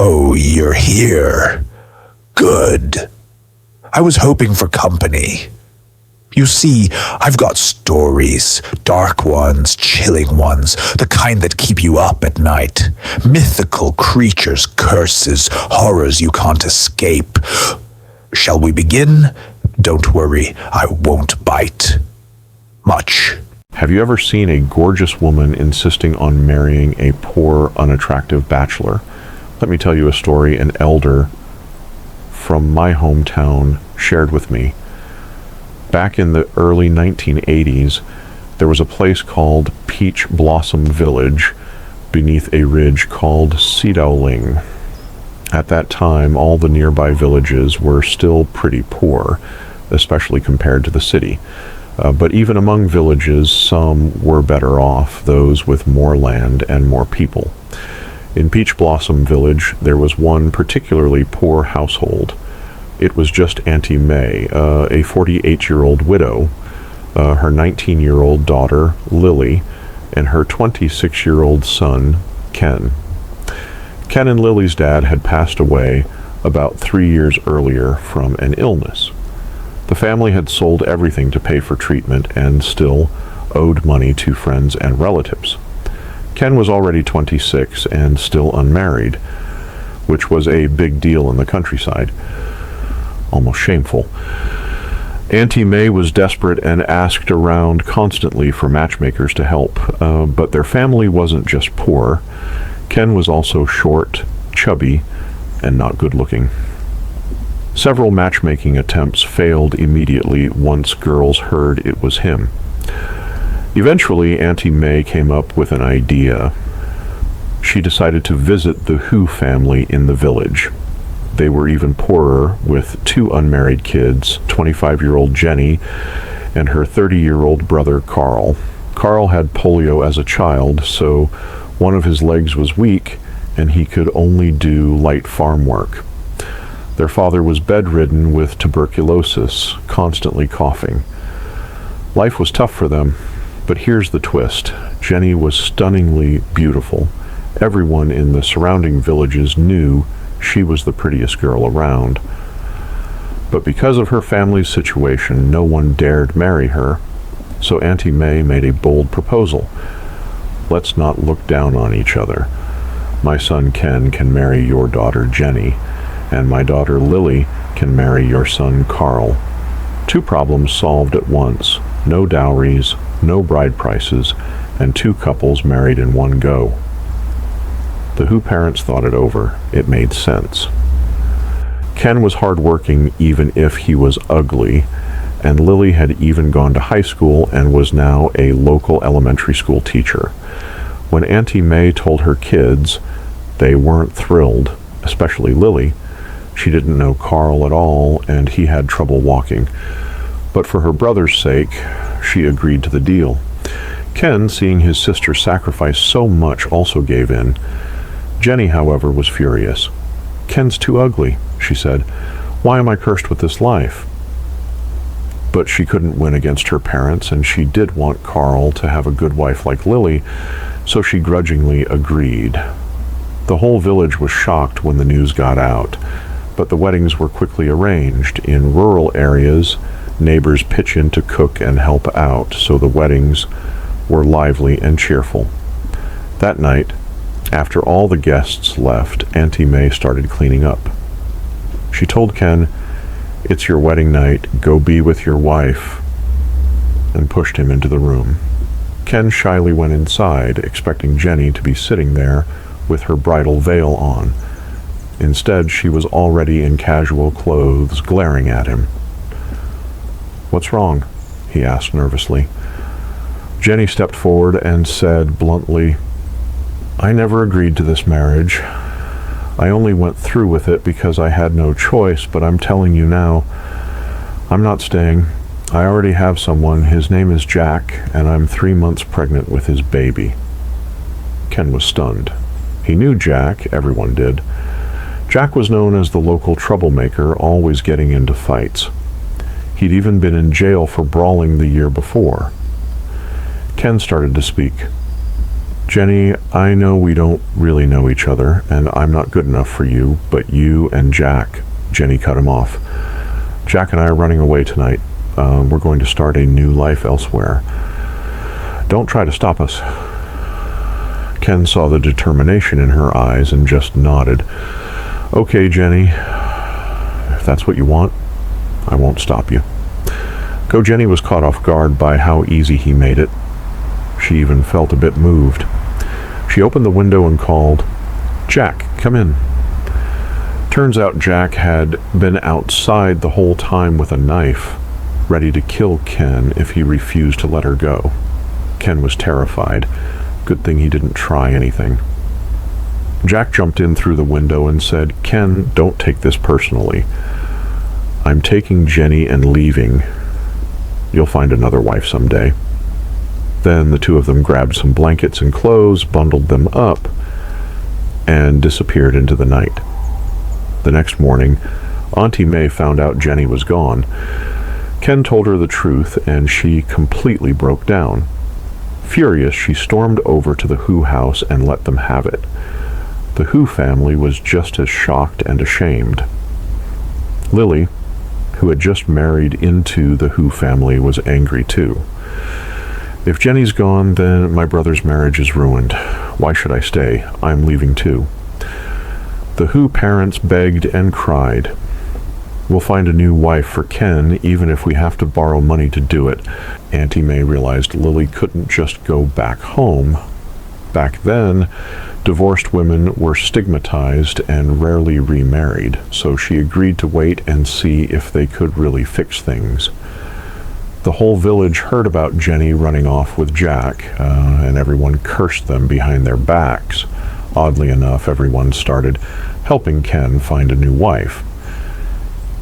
Oh, you're here. Good. I was hoping for company. You see, I've got stories, dark ones, chilling ones, the kind that keep you up at night. Mythical creatures, curses, horrors you can't escape. Shall we begin? Don't worry, I won't bite. Much. Have you ever seen a gorgeous woman insisting on marrying a poor, unattractive bachelor? Let me tell you a story an elder from my hometown shared with me. Back in the early 1980s, there was a place called Peach Blossom Village beneath a ridge called Sidowling. At that time, all the nearby villages were still pretty poor, especially compared to the city. But even among villages, some were better off, those with more land and more people. In Peach Blossom Village, there was one particularly poor household. It was just Auntie May, a 48-year-old widow, her 19-year-old daughter, Lily, and her 26-year-old son, Ken. Ken and Lily's dad had passed away about 3 years earlier from an illness. The family had sold everything to pay for treatment and still owed money to friends and relatives. Ken was already 26 and still unmarried, which was a big deal in the countryside. Almost shameful. Auntie May was desperate and asked around constantly for matchmakers to help, but their family wasn't just poor. Ken was also short, chubby, and not good looking. Several matchmaking attempts failed immediately once girls heard it was him. Eventually, Auntie May came up with an idea. She decided to visit the Who family in the village. They were even poorer, with 2 unmarried kids, 25-year-old Jenny and her 30-year-old brother Carl. Carl had polio as a child, so one of his legs was weak and he could only do light farm work. Their father was bedridden with tuberculosis, constantly coughing. Life was tough for them, but here's the twist. Jenny was stunningly beautiful. Everyone in the surrounding villages knew she was the prettiest girl around. But because of her family's situation, no one dared marry her, so Auntie May made a bold proposal. Let's not look down on each other. My son Ken can marry your daughter Jenny, and my daughter Lily can marry your son Carl. 2 problems solved at once. No dowries, no bride prices, and 2 couples married in one go. The Who parents thought it over. It made sense. Ken was hardworking even if he was ugly, and Lily had even gone to high school and was now a local elementary school teacher. When Auntie May told her kids, they weren't thrilled, especially Lily. She didn't know Carl at all, and he had trouble walking. But for her brother's sake, she agreed to the deal. Ken, seeing his sister sacrifice so much, also gave in. Jenny, however, was furious. Ken's too ugly, she said. Why am I cursed with this life? But she couldn't win against her parents, and she did want Carl to have a good wife like Lily, so she grudgingly agreed. The whole village was shocked when the news got out, but the weddings were quickly arranged. In rural areas, neighbors pitch in to cook and help out, so the weddings were lively and cheerful. That night, after all the guests left, Auntie May started cleaning up. She told Ken, "It's your wedding night, go be with your wife," and pushed him into the room. Ken shyly went inside, expecting Jenny to be sitting there with her bridal veil on. Instead, she was already in casual clothes, glaring at him. "What's wrong?" he asked nervously. Jenny stepped forward and said bluntly, "I never agreed to this marriage. I only went through with it because I had no choice, but I'm telling you now, I'm not staying. I already have someone. His name is Jack, and I'm 3 months pregnant with his baby." Ken was stunned. He knew Jack, everyone did. Jack was known as the local troublemaker, always getting into fights. He'd even been in jail for brawling the year before. Ken started to speak. Jenny, I know we don't really know each other, and I'm not good enough for you, but you and Jack, Jenny cut him off. Jack and I are running away tonight. We're going to start a new life elsewhere. Don't try to stop us. Ken saw the determination in her eyes and just nodded. Okay, Jenny, if that's what you want, I won't stop you. Jenny was caught off guard by how easy he made it. She even felt a bit moved. She opened the window and called, "Jack, come in." Turns out Jack had been outside the whole time with a knife, ready to kill Ken if he refused to let her go. Ken was terrified. Good thing he didn't try anything. Jack jumped in through the window and said, "Ken, don't take this personally. I'm taking Jenny and leaving. You'll find another wife someday." Then the two of them grabbed some blankets and clothes, bundled them up, and disappeared into the night. The next morning, Auntie May found out Jenny was gone. Ken told her the truth, and she completely broke down. Furious, she stormed over to the Who house and let them have it. The Who family was just as shocked and ashamed. Lily, who had just married into the Who family, was angry too. "If Jenny's gone, then my brother's marriage is ruined. Why should I stay? I'm leaving too." The Who parents begged and cried. "We'll find a new wife for Ken, even if we have to borrow money to do it." Auntie May realized Lily couldn't just go back home. Back then, divorced women were stigmatized and rarely remarried, so she agreed to wait and see if they could really fix things. The whole village heard about Jenny running off with Jack, and everyone cursed them behind their backs. Oddly enough, everyone started helping Ken find a new wife.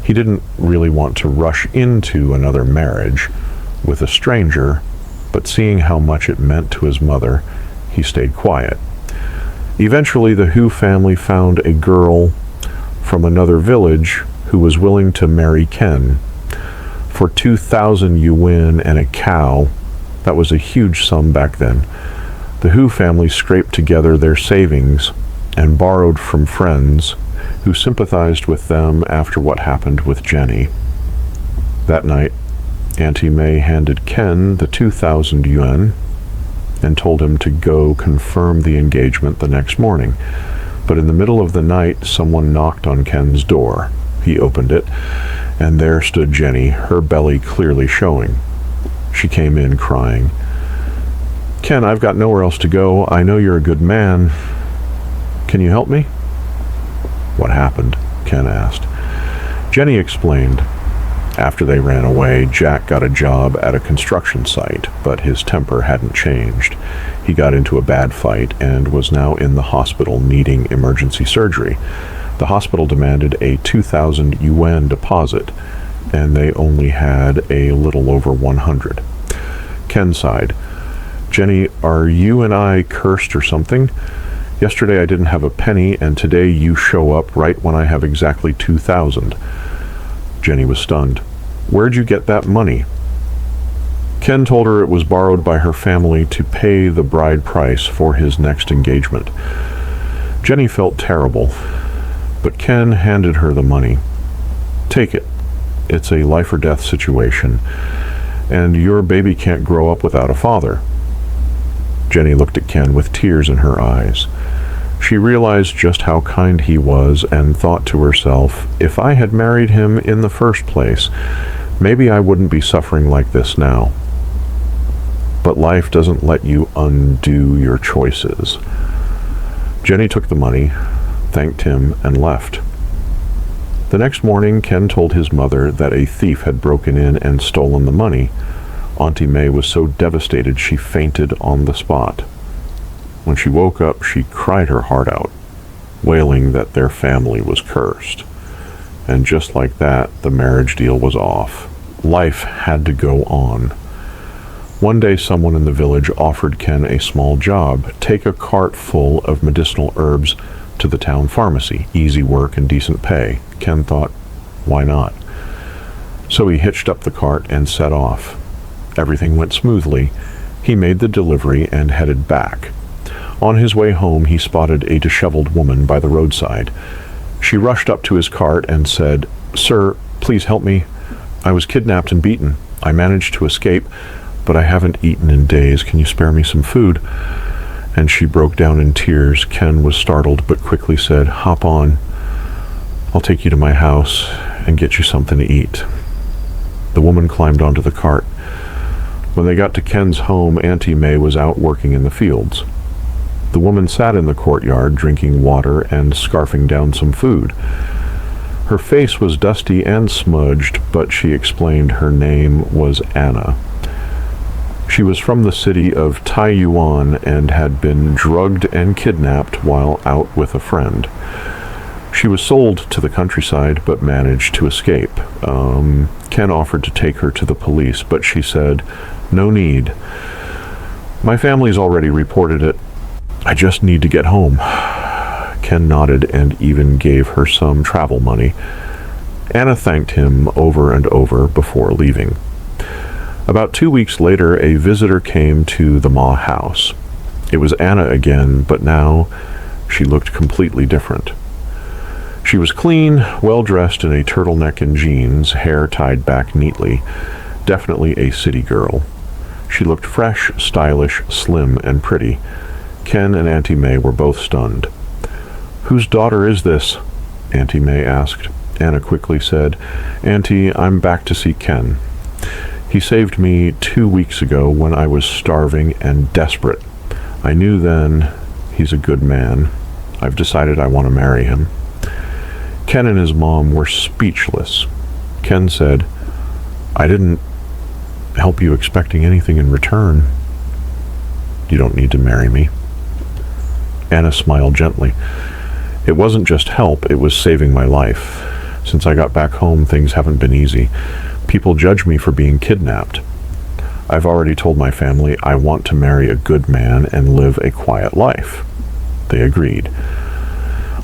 He didn't really want to rush into another marriage with a stranger, but seeing how much it meant to his mother, he stayed quiet. Eventually, the Who family found a girl from another village who was willing to marry Ken. For 2,000 yuan and a cow, that was a huge sum back then, the Who family scraped together their savings and borrowed from friends who sympathized with them after what happened with Jenny. That night, Auntie May handed Ken the 2,000 yuan and told him to go confirm the engagement the next morning. But in the middle of the night, someone knocked on Ken's door. He opened it, and there stood Jenny, her belly clearly showing. She came in crying. "Ken, I've got nowhere else to go. I know you're a good man. Can you help me?" "What happened?" Ken asked. Jenny explained. After they ran away, Jack got a job at a construction site, but his temper hadn't changed. He got into a bad fight and was now in the hospital needing emergency surgery. The hospital demanded a 2,000 yuan deposit, and they only had a little over 100. Ken sighed. "Jenny, are you and I cursed or something? Yesterday I didn't have a penny, and today you show up right when I have exactly 2,000. Jenny was stunned. "Where'd you get that money?" Ken told her it was borrowed by her family to pay the bride price for his next engagement. Jenny felt terrible, but Ken handed her the money. "Take it. It's a life or death situation, and your baby can't grow up without a father." Jenny looked at Ken with tears in her eyes. She realized just how kind he was and thought to herself, if I had married him in the first place, maybe I wouldn't be suffering like this now. But life doesn't let you undo your choices. Jenny took the money, thanked him, and left. The next morning, Ken told his mother that a thief had broken in and stolen the money. Auntie May was so devastated she fainted on the spot. When she woke up, she cried her heart out, wailing that their family was cursed. And just like that, the marriage deal was off. Life had to go on. One day, someone in the village offered Ken a small job: take a cart full of medicinal herbs to the town pharmacy. Easy work and decent pay. Ken thought, why not? So he hitched up the cart and set off. Everything went smoothly. He made the delivery and headed back. On his way home, he spotted a disheveled woman by the roadside. She rushed up to his cart and said, "Sir, please help me. I was kidnapped and beaten. I managed to escape, but I haven't eaten in days. Can you spare me some food?" And she broke down in tears. Ken was startled, but quickly said, "Hop on. I'll take you to my house and get you something to eat." The woman climbed onto the cart. When they got to Ken's home, Auntie May was out working in the fields. The woman sat in the courtyard, drinking water and scarfing down some food. Her face was dusty and smudged, but she explained her name was Anna. She was from the city of Taiyuan and had been drugged and kidnapped while out with a friend. She was sold to the countryside, but managed to escape. Ken offered to take her to the police, but she said, "No need. My family's already reported it. I just need to get home." Ken nodded and even gave her some travel money. Anna thanked him over and over before leaving. About 2 weeks later, a visitor came to the Ma house. It was Anna again, but now she looked completely different. She was clean, well-dressed in a turtleneck and jeans, hair tied back neatly. Definitely a city girl. She looked fresh, stylish, slim, and pretty. Ken and Auntie May were both stunned. "Whose daughter is this?" Auntie May asked. Anna quickly said, "Auntie, I'm back to see Ken. He saved me 2 weeks ago when I was starving and desperate. I knew then he's a good man. I've decided I want to marry him." Ken and his mom were speechless. Ken said, "I didn't help you expecting anything in return. You don't need to marry me." Anna smiled gently. "It wasn't just help, it was saving my life. Since I got back home, things haven't been easy. People judge me for being kidnapped. I've already told my family I want to marry a good man and live a quiet life." They agreed.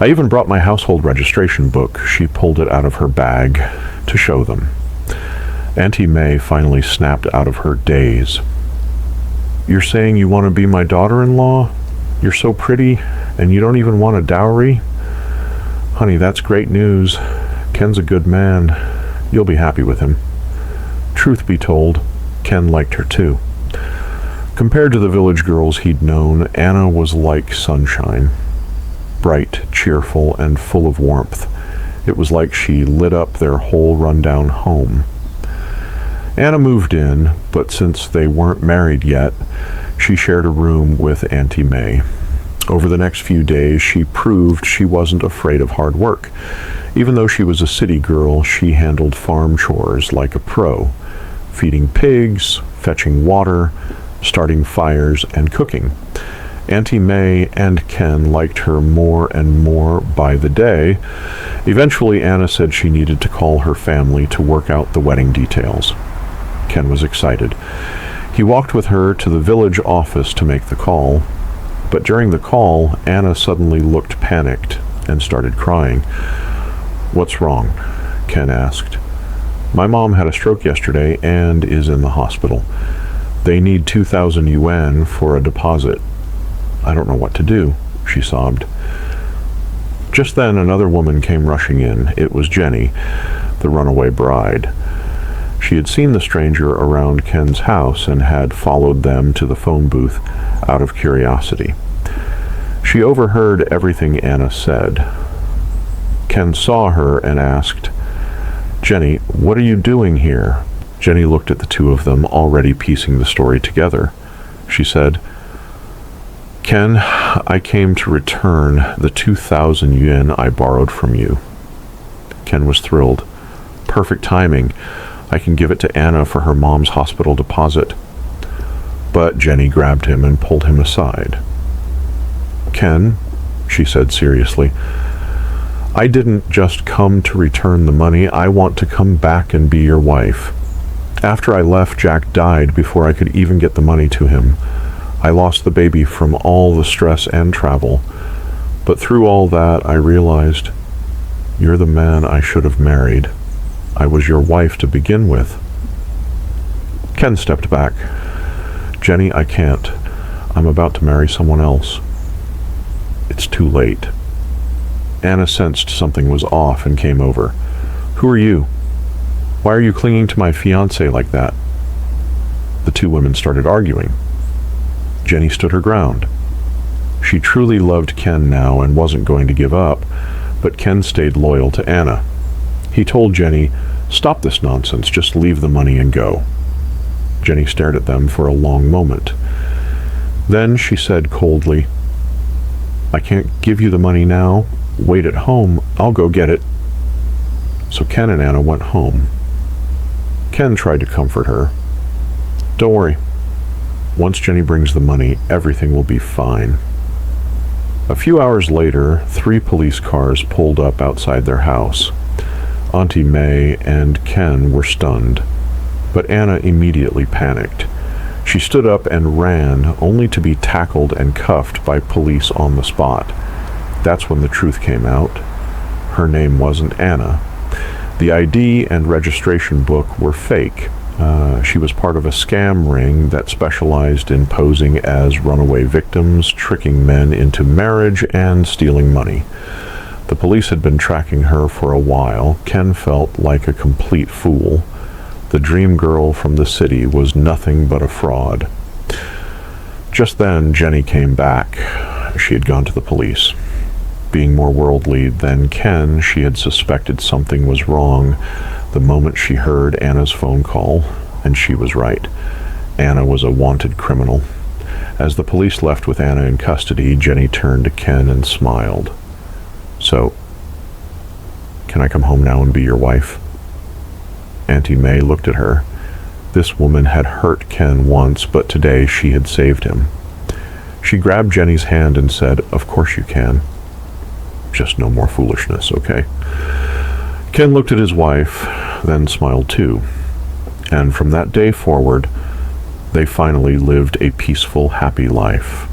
"I even brought my household registration book." She pulled it out of her bag to show them. Auntie May finally snapped out of her daze. "You're saying you want to be my daughter-in-law? You're so pretty, and you don't even want a dowry? Honey, that's great news. Ken's a good man. You'll be happy with him." Truth be told, Ken liked her too. Compared to the village girls he'd known, Anna was like sunshine. Bright, cheerful, and full of warmth. It was like she lit up their whole rundown home. Anna moved in, but since they weren't married yet, she shared a room with Auntie May. Over the next few days, she proved she wasn't afraid of hard work. Even though she was a city girl, she handled farm chores like a pro, feeding pigs, fetching water, starting fires, and cooking. Auntie May and Ken liked her more and more by the day. Eventually, Anna said she needed to call her family to work out the wedding details. Ken was excited. He walked with her to the village office to make the call. But during the call, Anna suddenly looked panicked and started crying. "What's wrong?" Ken asked. "My mom had a stroke yesterday and is in the hospital. They need 2,000 yuan for a deposit. I don't know what to do," she sobbed. Just then, another woman came rushing in. It was Jenny, the runaway bride. She had seen the stranger around Ken's house and had followed them to the phone booth out of curiosity. She overheard everything Anna said. Ken saw her and asked, "Jenny, what are you doing here?" Jenny looked at the two of them, already piecing the story together. She said, "Ken, I came to return the 2,000 yuan I borrowed from you." Ken was thrilled. "Perfect timing. I can give it to Anna for her mom's hospital deposit." But Jenny grabbed him and pulled him aside. "Ken," she said seriously, "I didn't just come to return the money. I want to come back and be your wife. After I left, Jack died before I could even get the money to him. I lost the baby from all the stress and travel. But through all that, I realized you're the man I should have married. I was your wife to begin with." Ken stepped back. "Jenny, I can't. I'm about to marry someone else." it's too late. Anna sensed something was off and came over. "Who are you? Why are you clinging to my fiancé like that?" The two women started arguing. Jenny stood her ground. She truly loved Ken now and wasn't going to give up, but Ken stayed loyal to Anna. He told Jenny, "Stop this nonsense, just leave the money and go." Jenny stared at them for a long moment. Then she said coldly, "I can't give you the money now. Wait at home, I'll go get it." So Ken and Anna went home. Ken tried to comfort her. "Don't worry. Once Jenny brings the money, everything will be fine." A few hours later, 3 police cars pulled up outside their house. Auntie May and Ken were stunned, but Anna immediately panicked. She stood up and ran, only to be tackled and cuffed by police on the spot. That's when the truth came out. Her name wasn't Anna. The ID and registration book were fake. She was part of a scam ring that specialized in posing as runaway victims, tricking men into marriage, and stealing money. The police had been tracking her for a while. Ken felt like a complete fool. The dream girl from the city was nothing but a fraud. Just then, Jenny came back. She had gone to the police. Being more worldly than Ken, she had suspected something was wrong the moment she heard Anna's phone call, and she was right. Anna was a wanted criminal. As the police left with Anna in custody, Jenny turned to Ken and smiled. "So, can I come home now and be your wife?" Auntie May looked at her. This woman had hurt Ken once, but today she had saved him. She grabbed Jenny's hand and said, "Of course you can. Just no more foolishness, okay?" Ken looked at his wife, then smiled too. And from that day forward, they finally lived a peaceful, happy life.